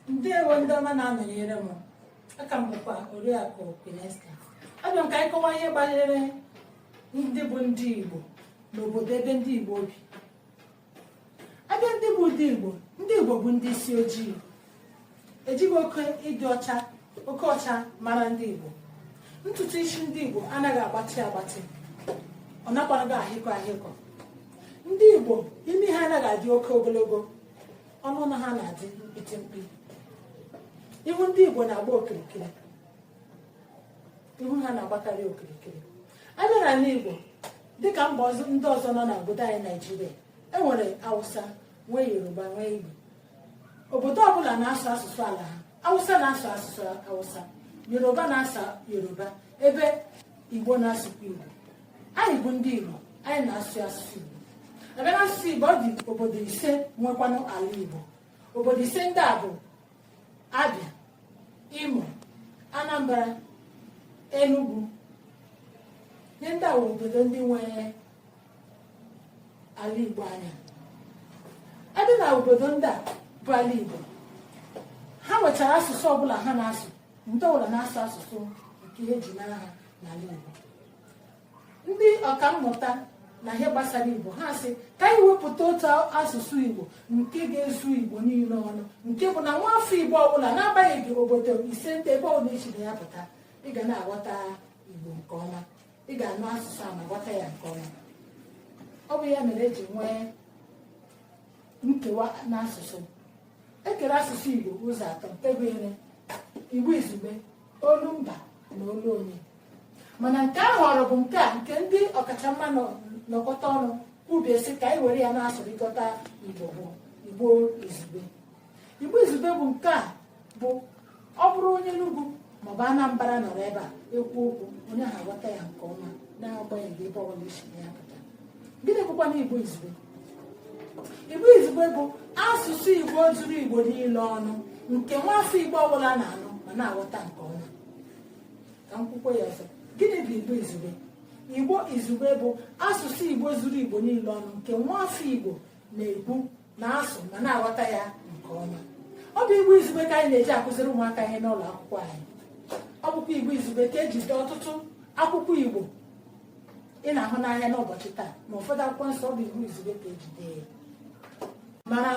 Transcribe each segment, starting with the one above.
Ndewo ndị ọma na-anọnyere m. Aka m bụkwa Oriakụ Pinesta. Abịa m ka anyị kọwaa ihe banyere ndị bụ ndị Igbo n'obodo ebe ndị Igbo bi. Abịa ndị bụ ndị Igbo bụ ndị isi ojii. Ejighị oke ịdị ọcha, oke ọcha mara ndị Igbo. Ntutu isi ndị Igbo anaghị agbatị agbatị, ọ nakwanaghị ahịkọ ahịkọ. Ndị Igbo imi ha anaghị adị oke ogologo, ọnụ na ha na-adị mkpịtị mkpị. Ihu ndị Igbo na-agba okirikiri, ihu ha na-agbakarị okirikiri. Abịa n'ala Igbo dịka mba ndị ọzọ nọ n'obodo anyị Naijiria, enwere Hausa, nwee Yoruba, nwee Igbo. Obodo ọbụla na-asụ asụsụ ala ha. Hausa na-asụ asụsụ Hausa, Yoruba na-asụ Yoruba, ebe Igbo na-asụkwa Igbo. Anyị bụ ndị Igbo, anyị na-asụ asụsụ Igbo. Abịa n'asụsụ Igbo, ọ dị obodo ise nwekwanụ ala Igbo. Obodo ise ndị a bụ Abịa, Imo, Anambra, Enugu. Ihe ndị a bụ obodo ndị nwere ala Igbo anya. Adị na obodo ndị a bụ ala Igbo, ha nwechara asụsụ ọbụla ha na-asụ, ndị ọbụla na-asụ asụsụ nke ihe ji mara ha n'ala Igbo. Ndị ọkammụta na ihe gbasara Igbo ha sị ka anyị wepụta otu asụsụ Igbo nke ga-ezu Igbo niile ọnụ, nke bụ na nwaafọ Igbo ọbụla n'agbanyeghị obodo ise ndị ebe ọbụla echiri ya pụta, ị ga na-aghọta Igbo nke ọma, ị ga-anụ asụsụ a ma ghọta ya nke ọma. Ọ bụ ya mere eji nwee nkewa n'asụsụ. Ekere asụsụ Igbo ụzọ atọ nke gụnyere Igbo izugbe, olumba na olu onye. Mana nke a họrọ bụ nke a, nke ndị ọkachamma nọkọta ọnụ kwubie sị ka anyị were ya na-asụrịkọta Igbo bụ Igbo izugbe. Igbo izugbe bụ nke a bụ ọ bụrụ onye Enugu maọbụ Anambra nọrọ ebe a ekwu okwu, onye ha aghọta ya nke ọma na-agbanyeghị ebe ọbụla isi ya pụta. Gịnị bụkwa na Igbo izugbe? Igbo izugbe bụ asụsụ Igbo zuru Igbo niile ọnụ, nke nwaafọ Igbo ọbụla na-anụ ma na-aghọta nke ọma. Ka m kwukwo ya ọzọ. Gịnị bụ Igbo izugbe? Igbo izugbe bụ asụsụ Igbo zuru Igbo niile ọnụ, nke nwaafọ Igbo na-ebu, na-asụ ma na-aghọta ya nke ọma. Ọ bụ Igbo izugbe ka anyị na-eji akụziri ụmụaka ihe n'ụlọ akwụkwọ anyị. Ọ bụkwa Igbo izugbe ka eji dee ọtụtụ akwụkwọ Igbo ị na-ahụ n'anya n'ụbọchị taa, ma ụfọdụ akwụkwọ nsọ ọ bụ Igbo izugbe ka eji dee ya. Mara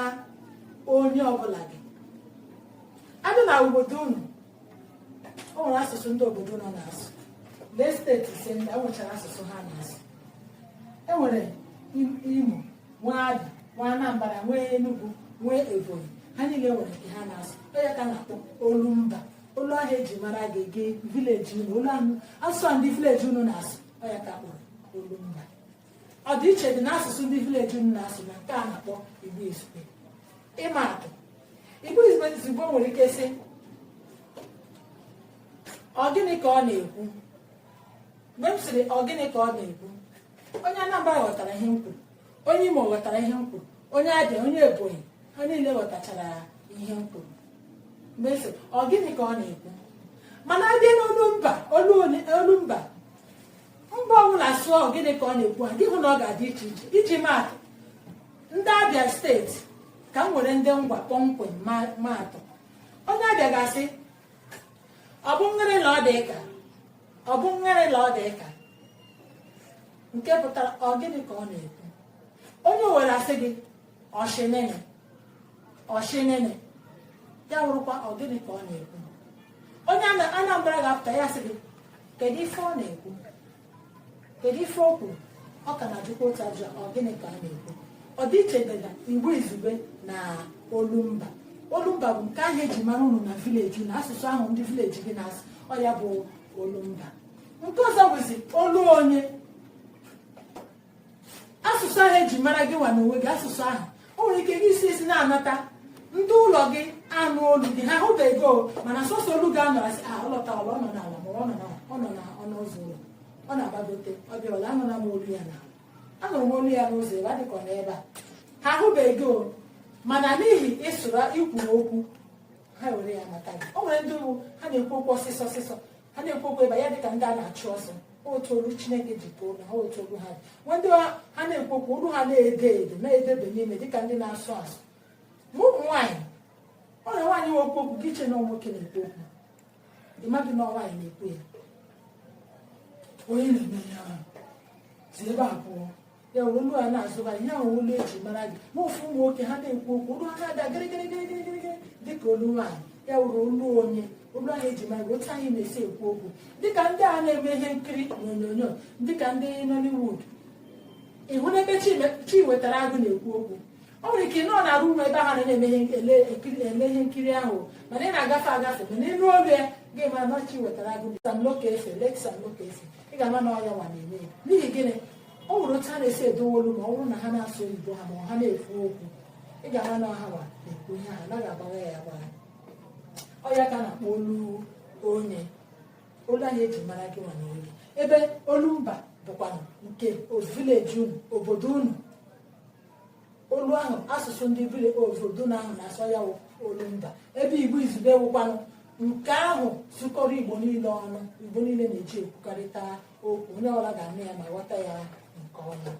onye ọbụla gị adị na obodo unu, o nwere asụsụ ndị obodo nọ na-asụ. Lee steeti ise ndị e nwechara asụsụ ha na-asụ. E nwere Imo, nwee Abịa, nwee Anambra, nwee Enugu, nwee Ebonyi. Ha niile nwere nke ha na-asụ. Onye ka na-akpọ olumba. Olu ahụ eji mara gị vileji unu, olu ahụ asụsụ ndị vileji unu na-asụ, onye ka kpọrọ olumba. Ọ dị iche dị n'asụsụ ndị vileji unu na-asụ na nke a na-akpọ Igbo izugbe. Ịma atụ, Igbo izugbe nwere ike sị ọ gịnị ka ọ na-ekwu. Mgbe m sịrị ọ gịnị ka ọ na-ekwu, onye Anambra ghọtara ihe m kwuru, onye Imo ghọtara ihe m kwuru, onye Abịa, onye Ebonyi, ha niile ghọtachara ihe m kwuru. Mgbe m sịrị ọ gịnị ka ọ na-ekwu, mana abịa n'olumba, mba ọbụla sụọ ọ gịnị ka ọ na-ekwu ha, gị hụ na ọ ga-adị iche iche. Iji maatụ, ndị Abịa steeti ka m nwere ndị ngwa kpọmkwem maatụ. Onye Abịa ga-asị ọ bụ ngịrị na ọ dị ka, ọ bụ ngịrị na ọ dị ka, nke pụtara ọ gịnị ka ọ na-ekwu. Onye Owere asị gị ọshinene, ọshinene, ya wụrụkwa ọ gịnị ka ọ na-ekwu. Onye Anambra ga-apụta ya sị gị kedu ife ọ na-ekwu, kedu ife o kwuru, ọ ka na-ajụkwa otu ajụjụ, ọ gịnị ka ọ na-ekwu. Ọ dị iche dị na Igbo izugbe na olumba. Olumba bụ nke ahụ eji mara unu na vileji na asụsụ ahụ ndị vileji gị na-asụ, ọ ya bụ olumba. Nke ọzọ bụzi olu onye. Asụsụ ahụ eji mara gị nwa n'onwe gị, asụsụ ahụ o nwere ike gị isi na-anata ndị ụlọ gị anụ olu gị, ha hụbego, mana sọsọ olu gị anọrọ asị ọ lọtara, ọ nọ n'ala ma ọ nọ n'ọnụ ụzọ ụlọ, ọ na-agbagote, ọ bịara anụla m olu ya n'ala, anụrụ m olu ya n'ụzọ ebe adịkọ n'ebe a. Ha hụbego, mana n'ihi ịsụrụ ikwuru okwu, ha were ya mata gị. O nwere ndị ugwu ha na-ekwu okwu ọsịsọ ọsịsọ, ha na-ekwu okwu ebe ya dịka ndị a na-achụ ọsọ, otu olu Chineke ji too na ha otu olu ha dị. Nwe ndị ha na-ekwu okwu olu ha na-ede ede na-edebe n'ime dịka ndị na-asụ asụ. Ma ụmụ nwaanyị, ọ na nwaanyị okwu gị che na nwoke na-ekwu okwu ịmaghị na nwaanyị na-ekwu ya onye na-eme ya si ebe a pụọ ya were olu a na-azụba ihe ahụ olu eji mara gị ma ofu ụmụ nwoke ha na-ekwu okwu olu ha na-ada gịrịgịrịgịrịgịrị dịka olu nwaanyị ya were olu onye olu ahụ eji mara gị otu anyị na-esi ekwu okwu dịka ndị a na-eme ihe nkiri n'onyonyo dịka ndị Nollywood ịhụ n'ebe chi wetara agụ na-ekwu okwu ọ nwere ike nọ na-arụ ụmụ ebe ha na-eme ihe nkiri ahụ mana ị na-agafe agafe mana ịnụ olu ya ga-ema na chi wetara agụ Samlokefe ị ga-ama na ọya nwa na-eme ya n'ihi gịnị ọ nwere otu ha na-esi edowe olu ma ọ bụrụ na ha na-asụ Igbo ha ma ha na-ekwu okwu ị ga-ama na ọha nwa na-ekwu ihe ha anaghị agbagha ya agbagha ọya ka na-akpọ olu onye olu ahụ eji mara gị nwa na onye ebe olu mba bụkwa nke vileji unu obodo unu olu ahụ asụsụ ndị obodo ahụ na-asọ ya olu mba ebe Igbo izugbe wụkwanụ nke ahụ zukọrọ Igbo niile ọnụ Igbo niile na-eji ekwukarịta okwu onye ọbụla ga-anụ ya ma ghọta ya nke ọma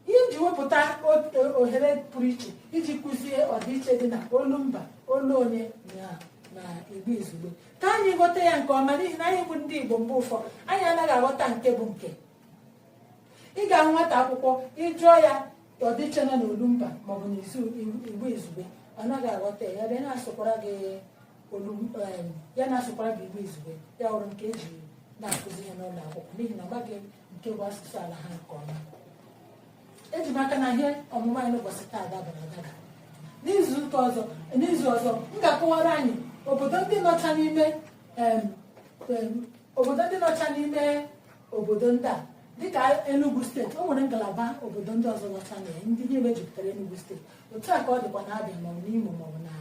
ihe ji wepụta ohere pụrụ iche iji kụzie ọdịiche dị na olu mba olu onye na Igbo izugbe ka anyị ghọta ya nke ọma n'ihi na anyị bụ ndị Igbo mgbe ụfọdụ anyị anaghị aghọta nke bụ nke ị ga-ahụ nwata akwụkwọ ịjụọ ya ọdịiche nọ n'olu mba maọbụ n'izu Igbo izugbe ọ naghị aghọta ya ebe na-asụkwara gị ya na-asụkwara gị Igbo izugbe ya hụrụ nke eji na-akụzi ihe n'ụlọ akwụkwọ n'ihi na ọ maghị nke bụ asụsụ ala ha nke ọma eji m aka na ihe ọmụmụ anyị n'ụbọchị taa dabara adaba n'izu ọzọ m ga-akọwara anyị obodo ndị nọcha n'ime obodo ndị a dịka Enugu steeti o nwere ngalaba obodo ndị ọzọ nọcha na ya ndị niile jupụtara Enugu steeti otu a ka ọ dịkwa na Abịa maọbụ n'Imo maọbụ na